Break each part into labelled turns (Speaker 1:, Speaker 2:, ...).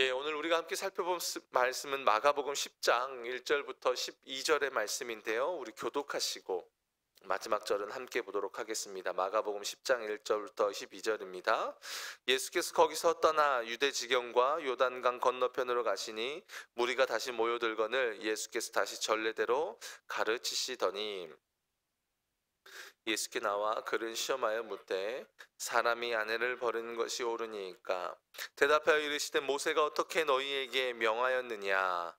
Speaker 1: 오늘 우리가 함께 살펴본 말씀은 마가복음 10장 1절부터 12절의 말씀인데요. 우리 교독하시고 마지막 절은 함께 보도록 하겠습니다. 마가복음 10장 1절부터 12절입니다. 예수께서 거기서 떠나 유대 지경과 요단강 건너편으로 가시니 무리가 다시 모여들거늘 예수께서 다시 전례대로 가르치시더니 예수께 나와 그를 시험하여 묻되 사람이 아내를 버리는 것이 옳으니까 대답하여 이르시되 모세가 어떻게 너희에게 명하였느냐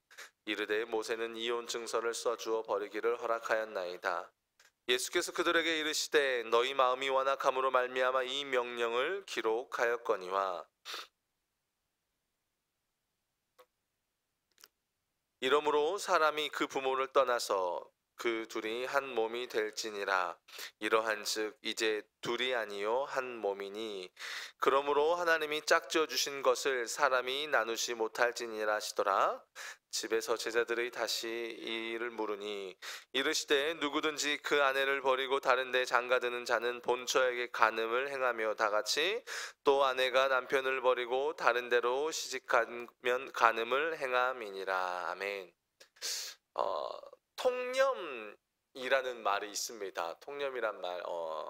Speaker 1: 이르되 모세는 이혼 증서를 써주어 버리기를 허락하였나이다. 예수께서 그들에게 이르시되 너희 마음이 완악함으로 말미암아 이 명령을 기록하였거니와 이러므로 사람이 그 부모를 떠나서 그 둘이 한 몸이 될지니라. 이러한즉 이제 둘이 아니요 한 몸이니 그러므로 하나님이 짝지어 주신 것을 사람이 나누지 못할지니라 하시더라. 집에서 제자들이 다시 이를 물으니 이르시되 누구든지 그 아내를 버리고 다른 데 장가드는 자는 본처에게 간음을 행하며 다같이 또 아내가 남편을 버리고 다른 데로 시집가면 간음을 행함이니라. 아멘. 통념이라는 말이 있습니다. 통념이란 말,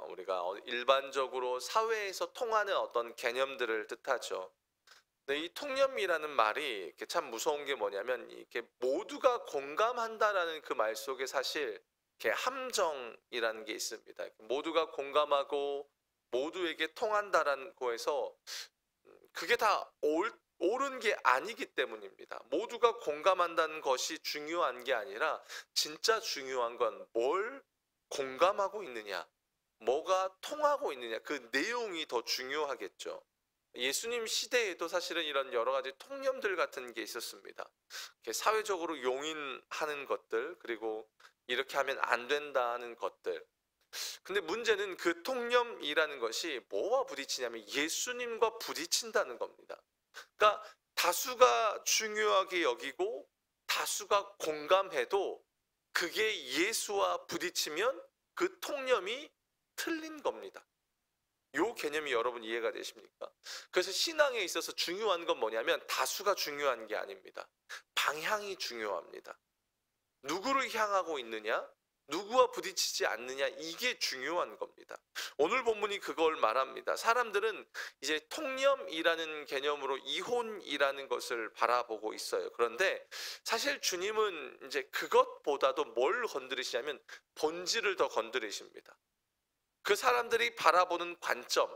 Speaker 1: 우리가 일반적으로 사회에서 통하는 어떤 개념들을 뜻하죠. 근데 이 통념이라는 말이 이렇게 참 무서운 게 뭐냐면 이렇게 모두가 공감한다라는 그 말 속에 사실 이렇게 함정이라는 게 있습니다. 모두가 공감하고 모두에게 통한다라는 거에서 그게 다 옳은 게 아니기 때문입니다. 모두가 공감한다는 것이 중요한 게 아니라 진짜 중요한 건 뭘 공감하고 있느냐, 뭐가 통하고 있느냐, 그 내용이 더 중요하겠죠. 예수님 시대에도 사실은 이런 여러 가지 통념들 같은 게 있었습니다. 사회적으로 용인하는 것들, 그리고 이렇게 하면 안 된다는 것들. 근데 문제는 그 통념이라는 것이 뭐와 부딪히냐면 예수님과 부딪힌다는 겁니다. 그러니까 다수가 중요하게 여기고 다수가 공감해도 그게 예수와 부딪히면 그 통념이 틀린 겁니다. 요 개념이 여러분 이해가 되십니까? 그래서 신앙에 있어서 중요한 건 뭐냐면 다수가 중요한 게 아닙니다. 방향이 중요합니다. 누구를 향하고 있느냐? 누구와 부딪히지 않느냐, 이게 중요한 겁니다. 오늘 본문이 그걸 말합니다. 사람들은 이제 통념이라는 개념으로 이혼이라는 것을 바라보고 있어요. 그런데 사실 주님은 이제 그것보다도 뭘 건드리시냐면 본질을 더 건드리십니다. 그 사람들이 바라보는 관점,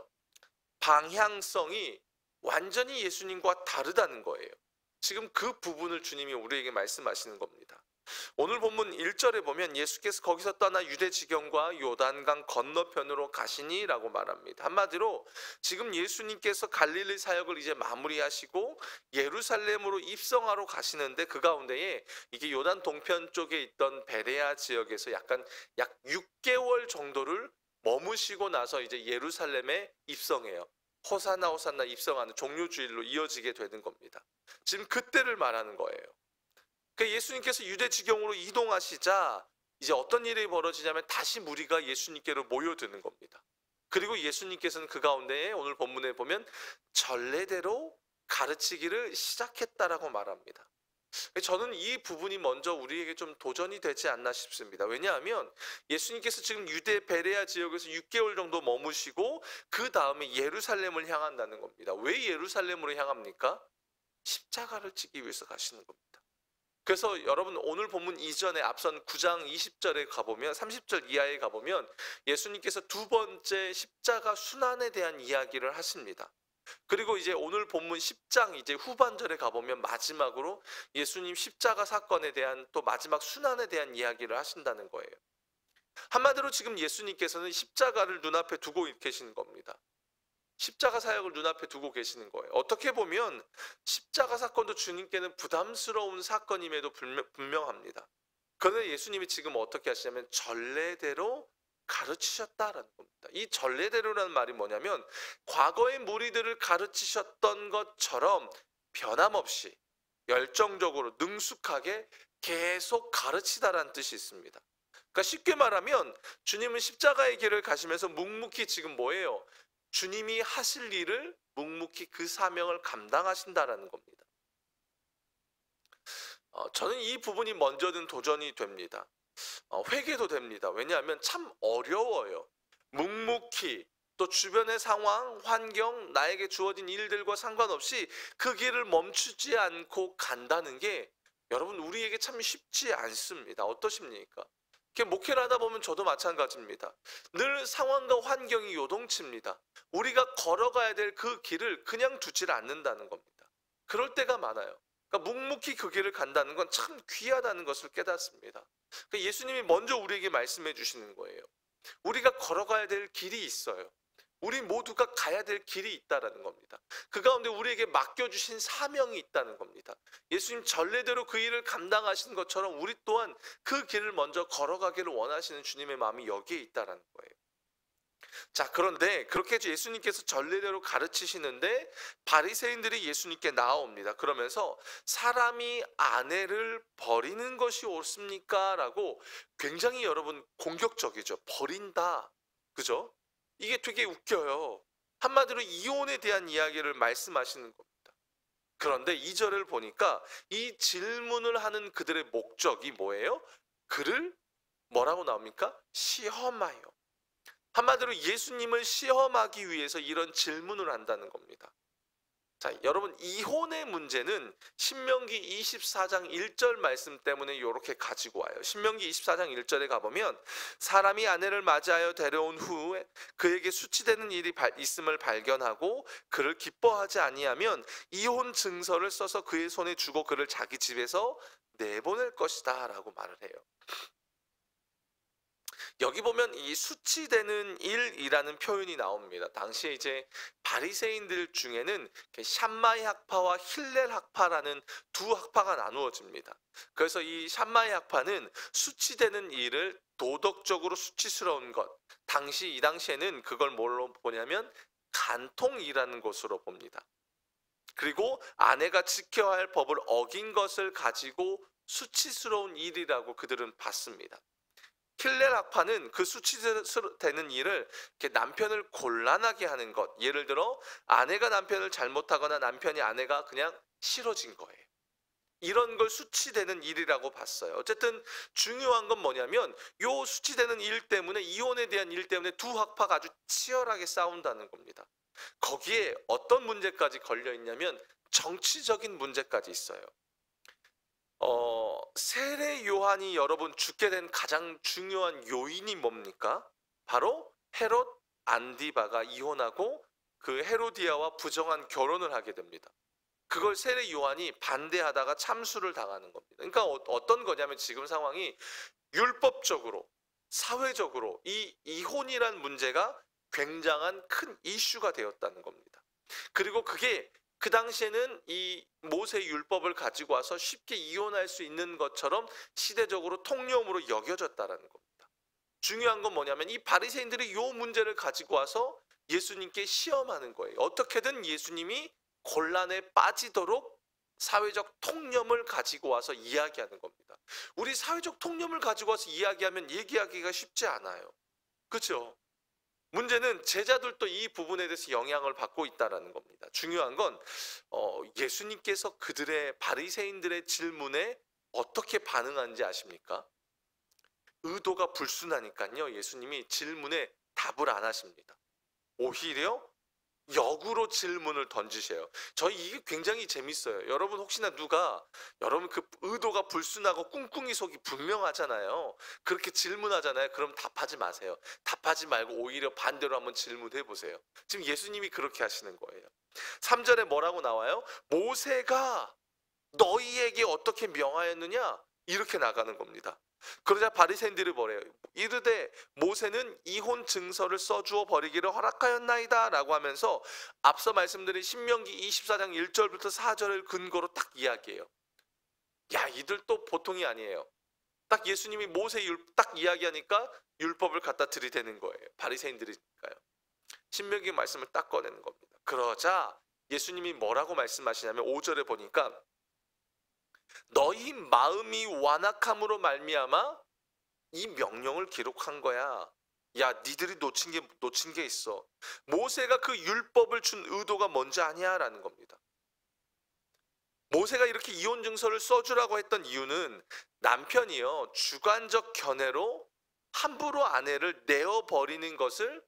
Speaker 1: 방향성이 완전히 예수님과 다르다는 거예요. 지금 그 부분을 주님이 우리에게 말씀하시는 겁니다. 오늘 본문 1절에 보면 예수께서 거기서 떠나 유대 지경과 요단강 건너편으로 가시니 라고 말합니다. 한마디로 지금 예수님께서 갈릴리 사역을 이제 마무리하시고 예루살렘으로 입성하러 가시는데 그 가운데에 이게 요단 동편 쪽에 있던 베레아 지역에서 약 6개월 정도를 머무시고 나서 이제 예루살렘에 입성해요. 호산나 호산나 입성하는 종료주일로 이어지게 되는 겁니다. 지금 그때를 말하는 거예요. 그러니까 예수님께서 유대 지경으로 이동하시자 이제 어떤 일이 벌어지냐면 다시 무리가 예수님께로 모여드는 겁니다. 그리고 예수님께서는 그 가운데에 오늘 본문에 보면 전례대로 가르치기를 시작했다라고 말합니다. 저는 이 부분이 먼저 우리에게 좀 도전이 되지 않나 싶습니다. 왜냐하면 예수님께서 지금 유대 베레아 지역에서 6개월 정도 머무시고 그 다음에 예루살렘을 향한다는 겁니다. 왜 예루살렘으로 향합니까? 십자가를 지기 위해서 가시는 겁니다. 그래서 여러분 오늘 본문 이전에 앞선 9장 20절에 가보면 30절 이하에 가보면 예수님께서 두 번째 십자가 순환에 대한 이야기를 하십니다. 그리고 이제 오늘 본문 10장 이제 후반절에 가보면 마지막으로 예수님 십자가 사건에 대한 또 마지막 순환에 대한 이야기를 하신다는 거예요. 한마디로 지금 예수님께서는 십자가를 눈앞에 두고 계시는 겁니다. 십자가 사역을 눈앞에 두고 계시는 거예요. 어떻게 보면 십자가 사건도 주님께는 부담스러운 사건임에도 분명합니다. 그런데 예수님이 지금 어떻게 하시냐면 전례대로 가르치셨다라는 겁니다. 이 전례대로라는 말이 뭐냐면 과거의 무리들을 가르치셨던 것처럼 변함없이 열정적으로 능숙하게 계속 가르치다라는 뜻이 있습니다. 그러니까 쉽게 말하면 주님은 십자가의 길을 가시면서 묵묵히 지금 뭐예요? 주님이 하실 일을 묵묵히 그 사명을 감당하신다라는 겁니다. 저는 이 부분이 먼저는 도전이 됩니다. 회개도 됩니다. 왜냐하면 참 어려워요. 묵묵히 또 주변의 상황, 환경, 나에게 주어진 일들과 상관없이 그 길을 멈추지 않고 간다는 게 여러분 우리에게 참 쉽지 않습니다. 어떠십니까? 이렇게 목회를 하다 보면 저도 마찬가지입니다. 늘 상황과 환경이 요동칩니다. 우리가 걸어가야 될 그 길을 그냥 두질 않는다는 겁니다. 그럴 때가 많아요. 그러니까 묵묵히 그 길을 간다는 건 참 귀하다는 것을 깨닫습니다. 그러니까 예수님이 먼저 우리에게 말씀해 주시는 거예요. 우리가 걸어가야 될 길이 있어요. 우리 모두가 가야 될 길이 있다라는 겁니다. 그 가운데 우리에게 맡겨주신 사명이 있다는 겁니다. 예수님 전례대로 그 일을 감당하신 것처럼 우리 또한 그 길을 먼저 걸어가기를 원하시는 주님의 마음이 여기에 있다라는 거예요. 자, 그런데 그렇게 예수님께서 전례대로 가르치시는데 바리새인들이 예수님께 나아옵니다. 그러면서 사람이 아내를 버리는 것이 옳습니까? 라고 굉장히 여러분 공격적이죠. 버린다. 그죠? 이게 되게 웃겨요. 한마디로 이혼에 대한 이야기를 말씀하시는 겁니다. 그런데 2절을 보니까 이 질문을 하는 그들의 목적이 뭐예요? 그를 뭐라고 나옵니까? 시험하여. 한마디로 예수님을 시험하기 위해서 이런 질문을 한다는 겁니다. 자, 여러분 이혼의 문제는 신명기 24장 1절 말씀 때문에 이렇게 가지고 와요. 신명기 24장 1절에 가보면 사람이 아내를 맞이하여 데려온 후에 그에게 수치되는 일이 있음을 발견하고 그를 기뻐하지 아니하면 이혼 증서를 써서 그의 손에 주고 그를 자기 집에서 내보낼 것이다 라고 말을 해요. 여기 보면 이 수치되는 일이라는 표현이 나옵니다. 당시에 이제 바리새인들 중에는 샴마이 학파와 힐렐 학파라는 두 학파가 나누어집니다. 그래서 이 샴마이 학파는 수치되는 일을 도덕적으로 수치스러운 것, 이 당시에는 그걸 뭘로 보냐면 간통이라는 것으로 봅니다. 그리고 아내가 지켜야 할 법을 어긴 것을 가지고 수치스러운 일이라고 그들은 봤습니다. 힐렐 학파는 그 수치되는 일을 이렇게 남편을 곤란하게 하는 것, 예를 들어 아내가 남편을 잘못하거나 남편이 아내가 그냥 싫어진 거예요. 이런 걸 수치되는 일이라고 봤어요. 어쨌든 중요한 건 뭐냐면 요 수치되는 일 때문에, 이혼에 대한 일 때문에 두 학파가 아주 치열하게 싸운다는 겁니다. 거기에 어떤 문제까지 걸려 있냐면 정치적인 문제까지 있어요. 세례 요한이 여러분 죽게 된 가장 중요한 요인이 뭡니까? 바로 헤롯 안디바가 이혼하고 그 헤로디아와 부정한 결혼을 하게 됩니다. 그걸 세례 요한이 반대하다가 참수를 당하는 겁니다. 그러니까 어떤 거냐면 지금 상황이 율법적으로, 사회적으로 이 이혼이란 문제가 굉장한 큰 이슈가 되었다는 겁니다. 그리고 그게 그 당시에는 이 모세 율법을 가지고 와서 쉽게 이혼할 수 있는 것처럼 시대적으로 통념으로 여겨졌다라는 겁니다. 중요한 건 뭐냐면 이 바리새인들이 이 문제를 가지고 와서 예수님께 시험하는 거예요. 어떻게든 예수님이 곤란에 빠지도록 사회적 통념을 가지고 와서 이야기하는 겁니다. 우리 사회적 통념을 가지고 와서 이야기하면 얘기하기가 쉽지 않아요. 그렇죠? 문제는 제자들도 이 부분에 대해서 영향을 받고 있다는 겁니다. 중요한 건 예수님께서 그들의 바리새인들의 질문에 어떻게 반응하는지 아십니까? 의도가 불순하니까요. 예수님이 질문에 답을 안 하십니다. 오히려 역으로 질문을 던지세요. 저희 이게 굉장히 재밌어요. 여러분 혹시나 여러분 그 의도가 불순하고 꿍꿍이 속이 분명하잖아요. 그렇게 질문하잖아요. 그럼 답하지 마세요. 답하지 말고 오히려 반대로 한번 질문해 보세요. 지금 예수님이 그렇게 하시는 거예요. 3절에 뭐라고 나와요? 모세가 너희에게 어떻게 명하였느냐? 이렇게 나가는 겁니다. 그러자 바리새인들이 뭐래요? 이르되 모세는 이혼 증서를 써주어 버리기를 허락하였나이다 라고 하면서 앞서 말씀드린 신명기 24장 1절부터 4절을 근거로 딱 이야기해요. 야, 이들 또 보통이 아니에요. 딱 예수님이 모세 딱 이야기하니까 율법을 갖다 들이대는 거예요. 바리새인들이니까요. 신명기 말씀을 딱 꺼내는 겁니다. 그러자 예수님이 뭐라고 말씀하시냐면 5절에 보니까 너희 마음이 완악함으로 말미암아 이 명령을 기록한 거야. 야, 니들이 놓친 게 있어. 모세가 그 율법을 준 의도가 뭔지 아냐? 라는 겁니다. 모세가 이렇게 이혼 증서를 써주라고 했던 이유는 남편이요, 주관적 견해로 함부로 아내를 내어버리는 것을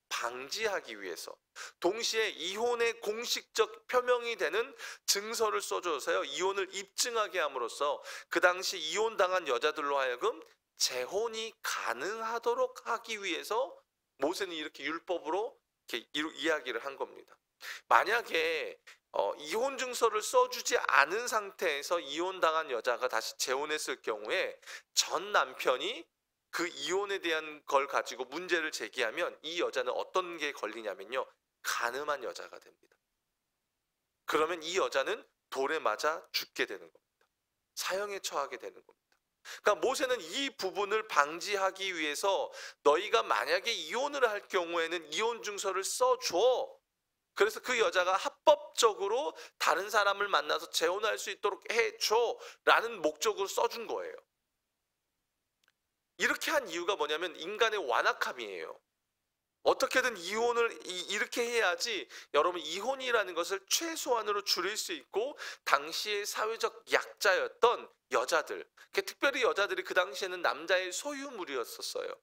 Speaker 1: 방지하기 위해서, 동시에 이혼의 공식적 표명이 되는 증서를 써줘서요, 이혼을 입증하게 함으로써 그 당시 이혼당한 여자들로 하여금 재혼이 가능하도록 하기 위해서 모세는 이렇게 율법으로 이렇게 이야기를 한 겁니다. 만약에 이혼 증서를 써주지 않은 상태에서 이혼당한 여자가 다시 재혼했을 경우에 전 남편이 그 이혼에 대한 걸 가지고 문제를 제기하면 이 여자는 어떤 게 걸리냐면요, 간음한 여자가 됩니다. 그러면 이 여자는 돌에 맞아 죽게 되는 겁니다. 사형에 처하게 되는 겁니다. 그러니까 모세는 이 부분을 방지하기 위해서 너희가 만약에 이혼을 할 경우에는 이혼 증서를 써줘. 그래서 그 여자가 합법적으로 다른 사람을 만나서 재혼할 수 있도록 해줘 라는 목적으로 써준 거예요. 이렇게 한 이유가 뭐냐면 인간의 완악함이에요. 어떻게든 이혼을 이렇게 해야지 여러분 이혼이라는 것을 최소한으로 줄일 수 있고, 당시의 사회적 약자였던 여자들, 특별히 여자들이 그 당시에는 남자의 소유물이었었어요.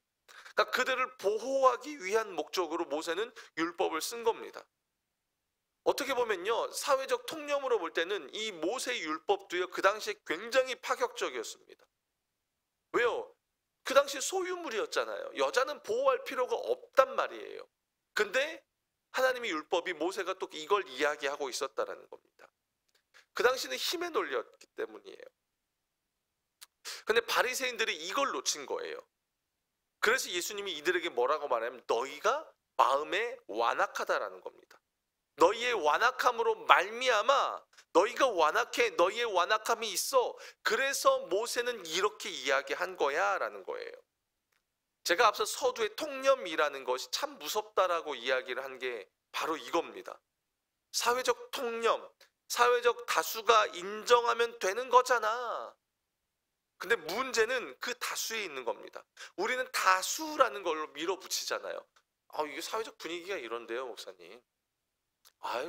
Speaker 1: 그러니까 그들을 보호하기 위한 목적으로 모세는 율법을 쓴 겁니다. 어떻게 보면요, 사회적 통념으로 볼 때는 이 모세 율법도요, 그 당시에 굉장히 파격적이었습니다. 왜요? 그 당시 소유물이었잖아요. 여자는 보호할 필요가 없단 말이에요. 근데 하나님의 율법이 모세가 또 이걸 이야기하고 있었다라는 겁니다. 그 당시는 힘의 논리였기 때문이에요. 근데 바리새인들이 이걸 놓친 거예요. 그래서 예수님이 이들에게 뭐라고 말하냐면 너희가 마음에 완악하다라는 겁니다. 너희의 완악함으로 말미암아, 너희가 완악해, 너희의 완악함이 있어, 그래서 모세는 이렇게 이야기한 거야 라는 거예요. 제가 앞서 서두에 통념이라는 것이 참 무섭다라고 이야기를 한 게 바로 이겁니다. 사회적 통념, 사회적 다수가 인정하면 되는 거잖아. 근데 문제는 그 다수에 있는 겁니다. 우리는 다수라는 걸로 밀어붙이잖아요. 이게 사회적 분위기가 이런데요, 목사님.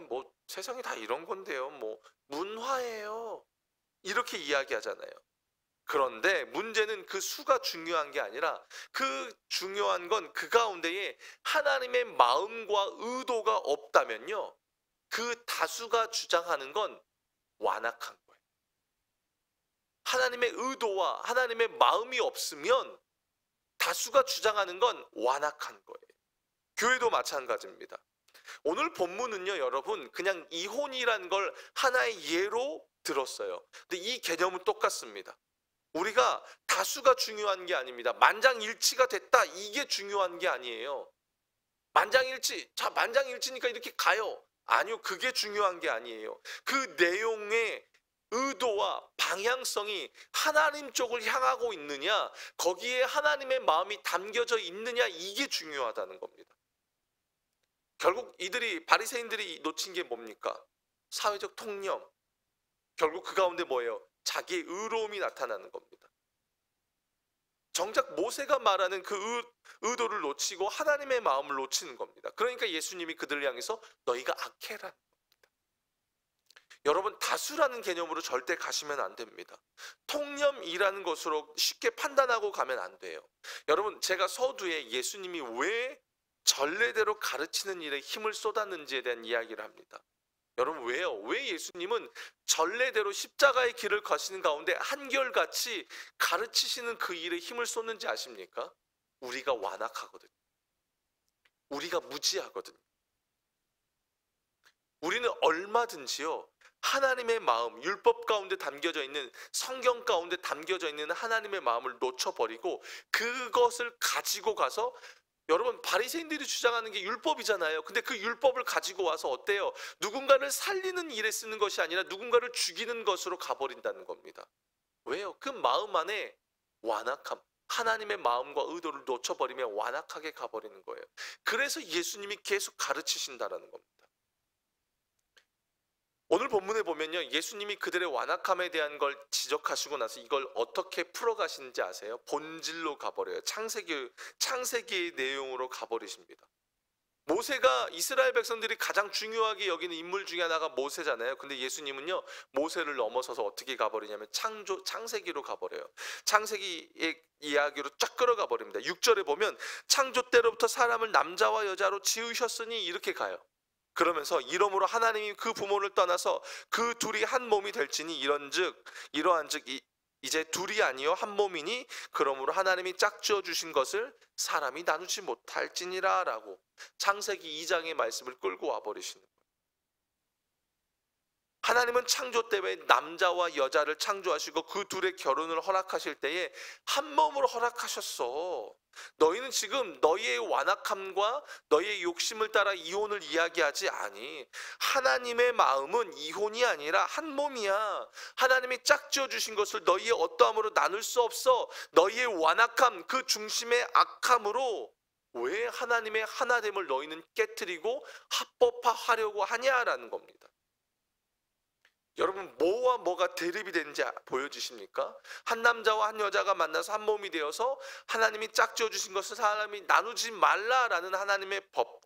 Speaker 1: 뭐 세상이 다 이런 건데요, 뭐 문화예요, 이렇게 이야기하잖아요. 그런데 문제는 그 수가 중요한 게 아니라 그 중요한 건 그 가운데에 하나님의 마음과 의도가 없다면요, 그 다수가 주장하는 건 완악한 거예요. 하나님의 의도와 하나님의 마음이 없으면 다수가 주장하는 건 완악한 거예요. 교회도 마찬가지입니다. 오늘 본문은요, 여러분, 그냥 이혼이라는 걸 하나의 예로 들었어요. 근데 이 개념은 똑같습니다. 우리가 다수가 중요한 게 아닙니다. 만장일치가 됐다, 이게 중요한 게 아니에요. 만장일치, 자, 만장일치니까 이렇게 가요. 아니요, 그게 중요한 게 아니에요. 그 내용의 의도와 방향성이 하나님 쪽을 향하고 있느냐, 거기에 하나님의 마음이 담겨져 있느냐, 이게 중요하다는 겁니다. 결국 이들이, 바리새인들이 놓친 게 뭡니까? 사회적 통념. 결국 그 가운데 뭐예요? 자기의 의로움이 나타나는 겁니다. 정작 모세가 말하는 그 의도를 놓치고 하나님의 마음을 놓치는 겁니다. 그러니까 예수님이 그들을 향해서 너희가 악해라는 겁니다. 여러분, 다수라는 개념으로 절대 가시면 안 됩니다. 통념이라는 것으로 쉽게 판단하고 가면 안 돼요. 여러분, 제가 서두에 예수님이 왜 전례대로 가르치는 일에 힘을 쏟았는지에 대한 이야기를 합니다. 여러분, 왜요? 왜 예수님은 전례대로 십자가의 길을 가시는 가운데 한결같이 가르치시는 그 일에 힘을 쏟는지 아십니까? 우리가 완악하거든요. 우리가 무지하거든요. 우리는 얼마든지요, 하나님의 마음, 율법 가운데 담겨져 있는, 성경 가운데 담겨져 있는 하나님의 마음을 놓쳐버리고 그것을 가지고 가서, 여러분, 바리새인들이 주장하는 게 율법이잖아요. 근데 그 율법을 가지고 와서 어때요? 누군가를 살리는 일에 쓰는 것이 아니라 누군가를 죽이는 것으로 가버린다는 겁니다. 왜요? 그 마음 안에 완악함, 하나님의 마음과 의도를 놓쳐버리면 완악하게 가버리는 거예요. 그래서 예수님이 계속 가르치신다라는 겁니다. 오늘 본문에 보면요, 예수님이 그들의 완악함에 대한 걸 지적하시고 나서 이걸 어떻게 풀어가시는지 아세요? 본질로 가버려요. 창세기의 내용으로 가버리십니다. 모세가 이스라엘 백성들이 가장 중요하게 여기는 인물 중에 하나가 모세잖아요. 근데 예수님은요, 모세를 넘어서서 어떻게 가버리냐면 창세기로 가버려요. 창세기의 이야기로 쫙 끌어가 버립니다. 6절에 보면 창조 때로부터 사람을 남자와 여자로 지으셨으니 이렇게 가요. 그러면서 이러므로 하나님이 그 부모를 떠나서 그 둘이 한 몸이 될지니 이러한즉 이제 둘이 아니요 한 몸이니 그러므로 하나님이 짝지어 주신 것을 사람이 나누지 못할지니라 라고 창세기 2장의 말씀을 끌고 와 버리시는 거예요. 하나님은 창조 때에 남자와 여자를 창조하시고 그 둘의 결혼을 허락하실 때에 한 몸으로 허락하셨어. 너희는 지금 너희의 완악함과 너희의 욕심을 따라 이혼을 이야기하지 아니. 하나님의 마음은 이혼이 아니라 한 몸이야. 하나님이 짝지어 주신 것을 너희의 어떠함으로 나눌 수 없어. 너희의 완악함, 그 중심의 악함으로 왜 하나님의 하나됨을 너희는 깨트리고 합법화하려고 하냐라는 겁니다. 여러분, 뭐와 뭐가 대립이 되는지 보여지십니까? 한 남자와 한 여자가 만나서 한 몸이 되어서 하나님이 짝지어 주신 것을 사람이 나누지 말라라는 하나님의 법,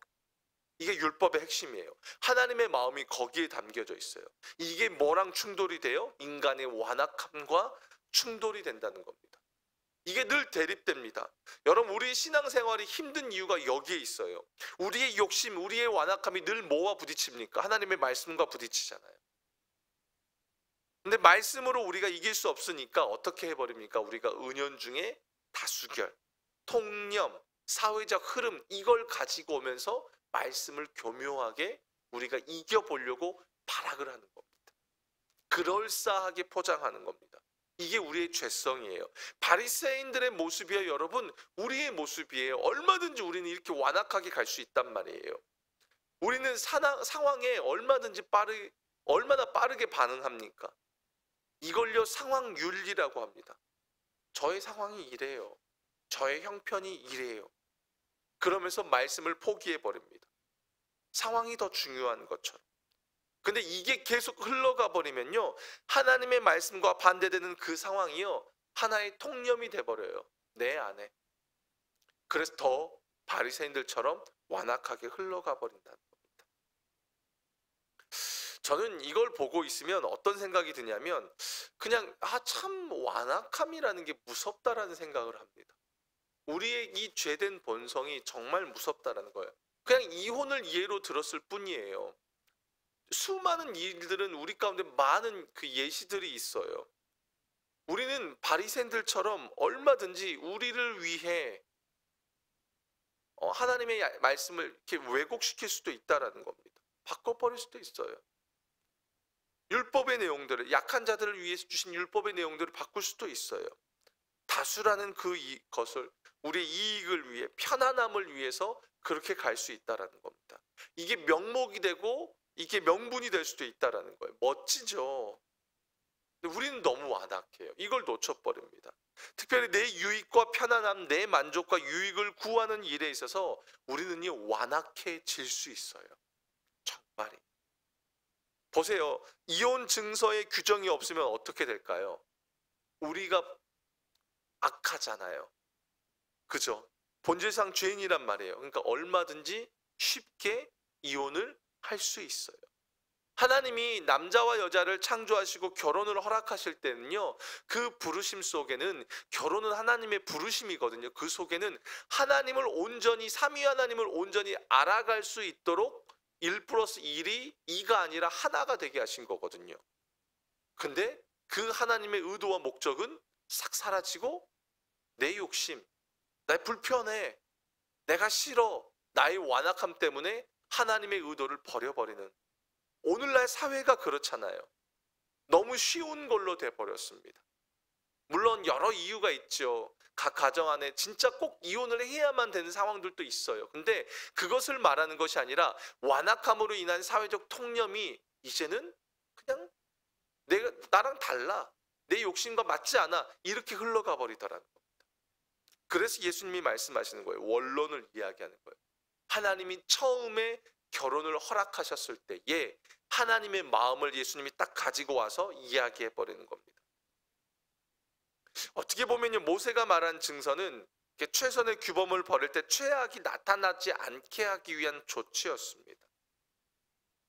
Speaker 1: 이게 율법의 핵심이에요. 하나님의 마음이 거기에 담겨져 있어요. 이게 뭐랑 충돌이 돼요? 인간의 완악함과 충돌이 된다는 겁니다. 이게 늘 대립됩니다. 여러분, 우리 신앙생활이 힘든 이유가 여기에 있어요. 우리의 욕심, 우리의 완악함이 늘 뭐와 부딪힙니까? 하나님의 말씀과 부딪히잖아요. 근데 말씀으로 우리가 이길 수 없으니까 어떻게 해버립니까? 우리가 은연중에 다수결, 통념, 사회적 흐름, 이걸 가지고 오면서 말씀을 교묘하게 우리가 이겨보려고 발악을 하는 겁니다. 그럴싸하게 포장하는 겁니다. 이게 우리의 죄성이에요. 바리새인들의 모습이요, 여러분, 우리의 모습이에요. 얼마든지 우리는 이렇게 완악하게 갈 수 있단 말이에요. 우리는 상황에 얼마나 빠르게 반응합니까? 이걸요 상황윤리라고 합니다. 저의 상황이 이래요. 저의 형편이 이래요. 그러면서 말씀을 포기해 버립니다. 상황이 더 중요한 것처럼. 근데 이게 계속 흘러가 버리면요, 하나님의 말씀과 반대되는 그 상황이요, 하나의 통념이 돼 버려요, 내 안에. 그래서 더 바리새인들처럼 완악하게 흘러가 버린다는 겁니다. 저는 이걸 보고 있으면 어떤 생각이 드냐면, 그냥 참 완악함이라는 게 무섭다라는 생각을 합니다. 우리의 이 죄된 본성이 정말 무섭다라는 거예요. 그냥 이혼을 예로 들었을 뿐이에요. 수많은 일들은 우리 가운데 많은 그 예시들이 있어요. 우리는 바리새인들처럼 얼마든지 우리를 위해 하나님의 말씀을 이렇게 왜곡시킬 수도 있다라는 겁니다. 바꿔버릴 수도 있어요. 율법의 내용들을, 약한 자들을 위해서 주신 율법의 내용들을 바꿀 수도 있어요. 다수라는 것을 우리의 이익을 위해, 편안함을 위해서 그렇게 갈 수 있다라는 겁니다. 이게 명목이 되고 이게 명분이 될 수도 있다라는 거예요. 멋지죠. 근데 우리는 너무 완악해요. 이걸 놓쳐버립니다. 특별히 내 유익과 편안함, 내 만족과 유익을 구하는 일에 있어서 우리는요 완악해질 수 있어요. 정말이. 보세요. 이혼 증서에 규정이 없으면 어떻게 될까요? 우리가 악하잖아요. 그죠? 본질상 죄인이란 말이에요. 그러니까 얼마든지 쉽게 이혼을 할 수 있어요. 하나님이 남자와 여자를 창조하시고 결혼을 허락하실 때는요, 그 부르심 속에는, 결혼은 하나님의 부르심이거든요. 그 속에는 하나님을 온전히, 삼위 하나님을 온전히 알아갈 수 있도록 1+1이 2가 아니라 하나가 되게 하신 거거든요. 근데 그 하나님의 의도와 목적은 싹 사라지고 내 욕심, 나 불편해, 내가 싫어, 나의 완악함 때문에 하나님의 의도를 버려버리는, 오늘날 사회가 그렇잖아요. 너무 쉬운 걸로 돼버렸습니다. 물론 여러 이유가 있죠. 각 가정 안에 진짜 꼭 이혼을 해야만 되는 상황들도 있어요. 근데 그것을 말하는 것이 아니라 완악함으로 인한 사회적 통념이 이제는 그냥 나랑 달라, 내 욕심과 맞지 않아, 이렇게 흘러가 버리더라는 겁니다. 그래서 예수님이 말씀하시는 거예요. 원론을 이야기하는 거예요. 하나님이 처음에 결혼을 허락하셨을 때에 하나님의 마음을 예수님이 딱 가지고 와서 이야기해 버리는 겁니다. 어떻게 보면요, 모세가 말한 증서는 이렇게 최선의 규범을 벌일 때 최악이 나타나지 않게 하기 위한 조치였습니다.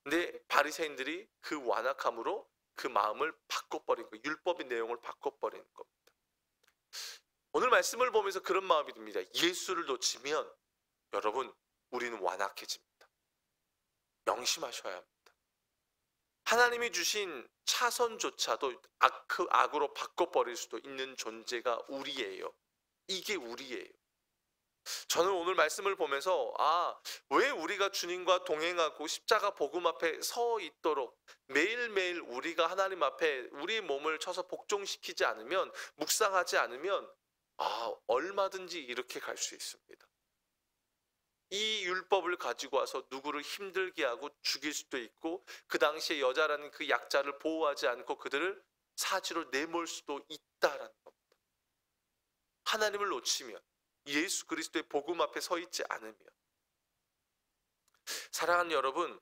Speaker 1: 근데 바리새인들이 그 완악함으로 그 마음을 바꿔버린 거예요. 율법의 내용을 바꿔버리는 겁니다. 오늘 말씀을 보면서 그런 마음이 듭니다. 예수를 놓치면 여러분 우리는 완악해집니다. 명심하셔야 합니다. 하나님이 주신 차선조차도 악으로 바꿔버릴 수도 있는 존재가 우리예요. 이게 우리예요. 저는 오늘 말씀을 보면서 왜 우리가 주님과 동행하고 십자가 복음 앞에 서 있도록 매일매일 우리가 하나님 앞에 우리 몸을 쳐서 복종시키지 않으면, 묵상하지 않으면 얼마든지 이렇게 갈 수 있습니다. 이 율법을 가지고 와서 누구를 힘들게 하고 죽일 수도 있고, 그 당시에 여자라는 그 약자를 보호하지 않고 그들을 사지로 내몰 수도 있다라는 겁니다. 하나님을 놓치면, 예수 그리스도의 복음 앞에 서 있지 않으면. 사랑하는 여러분,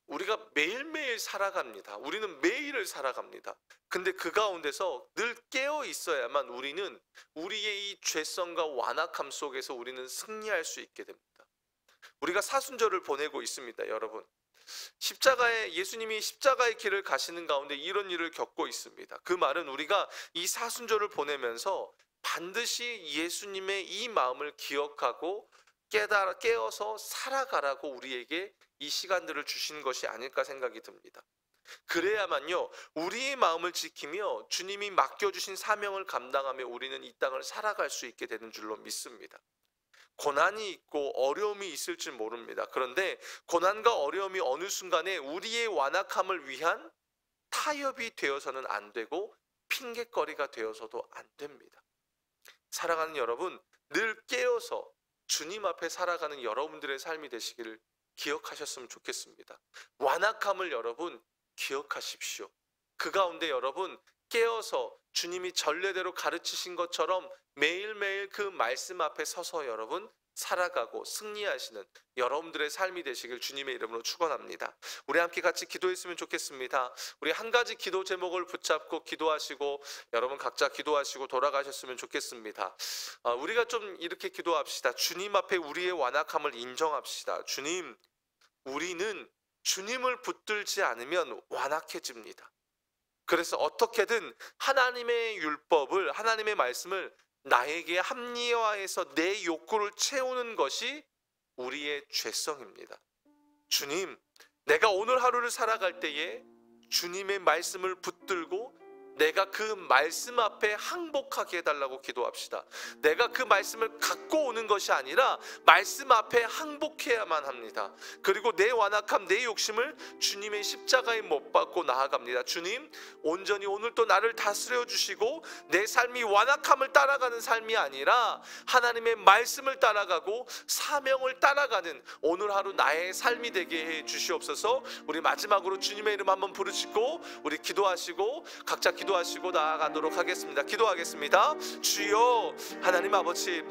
Speaker 1: 우리가 매일매일 살아갑니다. 우리는 매일을 살아갑니다. 근데 그 가운데서 늘 깨어 있어야만 우리는 우리의 이 죄성과 완악함 속에서 우리는 승리할 수 있게 됩니다. 우리가 사순절을 보내고 있습니다, 여러분. 예수님이 십자가의 길을 가시는 가운데 이런 일을 겪고 있습니다. 그 말은 우리가 이 사순절을 보내면서 반드시 예수님의 이 마음을 기억하고 깨어서 살아가라고 우리에게 이 시간들을 주신 것이 아닐까 생각이 듭니다. 그래야만요, 우리의 마음을 지키며 주님이 맡겨주신 사명을 감당하며 우리는 이 땅을 살아갈 수 있게 되는 줄로 믿습니다. 고난이 있고 어려움이 있을지 모릅니다. 그런데 고난과 어려움이 어느 순간에 우리의 완악함을 위한 타협이 되어서는 안 되고 핑곗거리가 되어서도 안 됩니다. 사랑하는 여러분, 늘 깨어서 주님 앞에 살아가는 여러분들의 삶이 되시기를 기억하셨으면 좋겠습니다. 완악함을 여러분 기억하십시오. 그 가운데 여러분 깨어서 주님이 전례대로 가르치신 것처럼 매일매일 그 말씀 앞에 서서 여러분 살아가고 승리하시는 여러분들의 삶이 되시길 주님의 이름으로 축원합니다. 우리 함께 같이 기도했으면 좋겠습니다. 우리 한 가지 기도 제목을 붙잡고 기도하시고 여러분 각자 기도하시고 돌아가셨으면 좋겠습니다. 우리가 좀 이렇게 기도합시다. 주님 앞에 우리의 완악함을 인정합시다. 주님, 우리는 주님을 붙들지 않으면 완악해집니다. 그래서 어떻게든 하나님의 율법을, 하나님의 말씀을 나에게 합리화해서 내 욕구를 채우는 것이 우리의 죄성입니다. 주님, 내가 오늘 하루를 살아갈 때에 주님의 말씀을 붙들고 내가 그 말씀 앞에 항복하게 해달라고 기도합시다. 내가 그 말씀을 갖고 오는 것이 아니라 말씀 앞에 항복해야만 합니다. 그리고 내 완악함, 내 욕심을 주님의 십자가에 못 박고 나아갑니다. 주님, 온전히 오늘 또 나를 다스려 주시고 내 삶이 완악함을 따라가는 삶이 아니라 하나님의 말씀을 따라가고 사명을 따라가는 오늘 하루 나의 삶이 되게 해 주시옵소서. 우리 마지막으로 주님의 이름 한번 부르시고 우리 기도하시고 각자 기도하시고 나아가도록 하겠습니다. 기도하겠습니다. 주여, 하나님 아버지,